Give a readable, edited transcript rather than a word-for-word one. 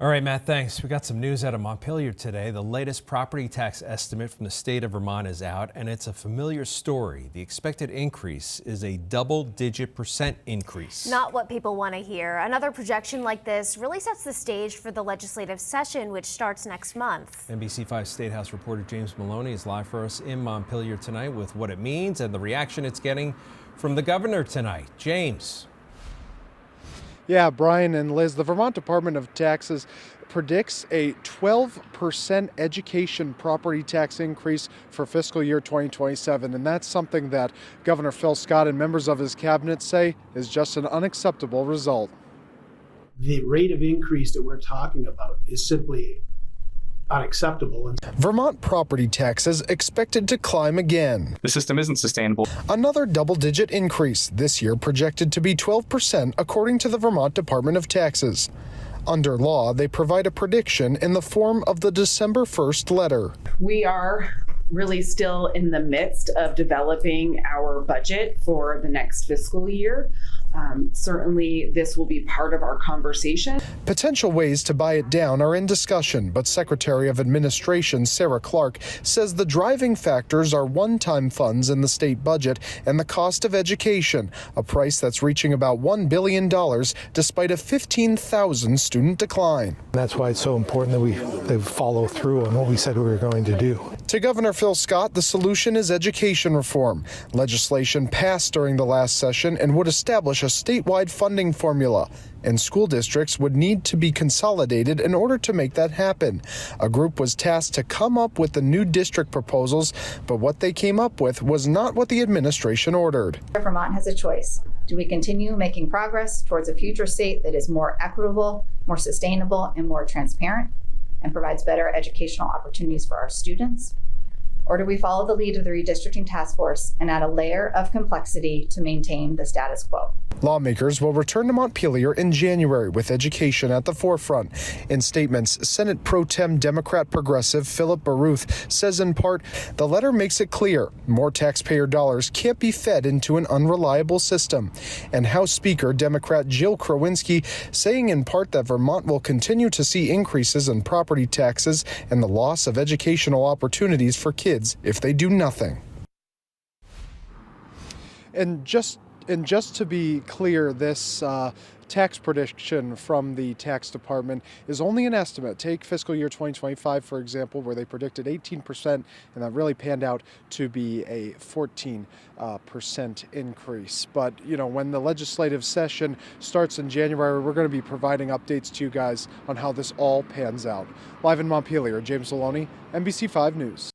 All right, Matt, thanks. We got some news out of Montpelier today. The latest property tax estimate from the state of Vermont is out, and it's a familiar story. The expected increase is a double-digit % increase. Not what people want to hear. Another projection like this really sets the stage for the legislative session, which starts next month. NBC5 State House reporter James Maloney is live for us in Montpelier tonight with what it means and the reaction it's getting from the governor tonight. James. Yeah, Brian and Liz, the Vermont Department of Taxes predicts a 12% education property tax increase for fiscal year 2027. And that's something that Governor Phil Scott and members of his cabinet say is just an unacceptable result. The rate of increase that we're talking about is simply unacceptable. Vermont property taxes expected to climb again. The system isn't sustainable. Another double-digit increase, this year projected to be 12% according to the Vermont Department of Taxes. Under law, they provide a prediction in the form of the December 1st letter. We are really still in the midst of developing our budget for the next fiscal year. Certainly, this will be part of our conversation. Potential ways to buy it down are in discussion, but Secretary of Administration Sarah Clark says the driving factors are one-time funds in the state budget and the cost of education, a price that's reaching about $1 billion despite a 15,000 student decline. That's why it's so important that they follow through on what we said we were going to do. To Governor Phil Scott, the solution is education reform. Legislation passed during the last session and would establish a statewide funding formula, and school districts would need to be consolidated in order to make that happen. A group was tasked to come up with the new district proposals, but what they came up with was not what the administration ordered. Vermont has a choice. Do we continue making progress towards a future state that is more equitable, more sustainable, and more transparent, and provides better educational opportunities for our students? Or do we follow the lead of the redistricting task force and add a layer of complexity to maintain the status quo? Lawmakers will return to Montpelier in January with education at the forefront. In statements, Senate Pro Tem Democrat Progressive Philip Baruth says in part, the letter makes it clear more taxpayer dollars can't be fed into an unreliable system. And House Speaker Democrat Jill Krowinski saying in part that Vermont will continue to see increases in property taxes and the loss of educational opportunities for kids if they do nothing. And just to be clear, this tax prediction from the tax department is only an estimate. Take fiscal year 2025, for example, where they predicted 18%, and that really panned out to be a 14% increase. But, you know, when the legislative session starts in January, we're going to be providing updates to you guys on how this all pans out. Live in Montpelier, James Maloney, NBC5 News.